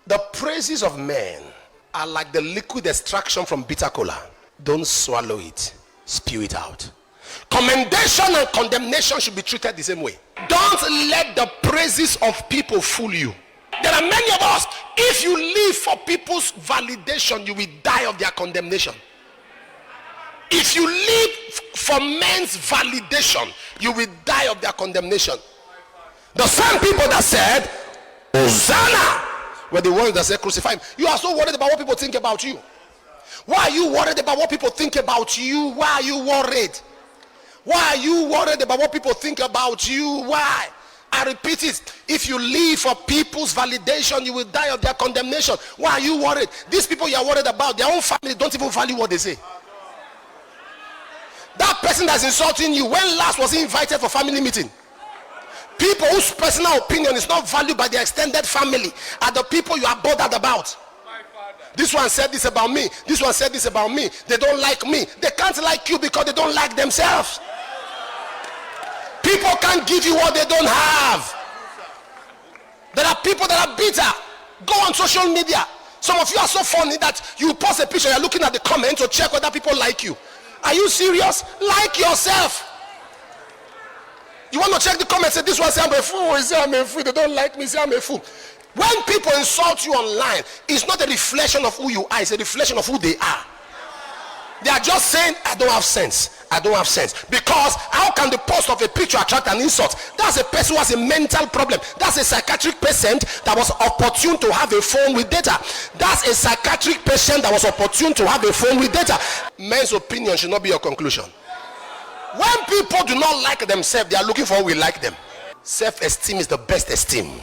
The praises of men are like the liquid extraction from bitter cola. Don't swallow it, spew it out. Commendation and condemnation should be treated the same way. Don't let the praises of people fool you. There are many of us, if you live for people's validation, you will die of their condemnation. If you live for men's validation, you will die of their condemnation. The same people that said, Hosanna, were the ones that said, crucify him. You are so worried about what people think about you. Why are you worried about what people think about you? Why are you worried? Why are you worried about what people think about you? Why? I repeat it. If you live for people's validation, you will die of their condemnation. Why are you worried? These people you are worried about, their own family don't even value what they say. That person that's insulting you, when last was he invited for family meeting? People whose personal opinion is not valued by their extended family are the people you are bothered about. This one said this about me. This one said this about me. They don't like me. They can't like you because they don't like themselves. People can't give you what they don't have. There are people that are bitter. Go on social media. Some of you are so funny that you post a picture, you're looking at the comments to check whether people like you. Are you serious? Like yourself. You want to check the comments, say this one say I'm a fool, say I'm a fool, they don't like me, say I'm a fool. When people insult you online, it's not a reflection of who you are, it's a reflection of who they are. They are just saying, I don't have sense. I don't have sense. Because how can the post of a picture attract an insult? That's a person who has a mental problem. That's a psychiatric patient that was opportune to have a phone with data. That's a psychiatric patient that was opportune to have a phone with data. Men's opinion should not be your conclusion. When people do not like themselves, they are looking for who will like them. Self-esteem is the best esteem.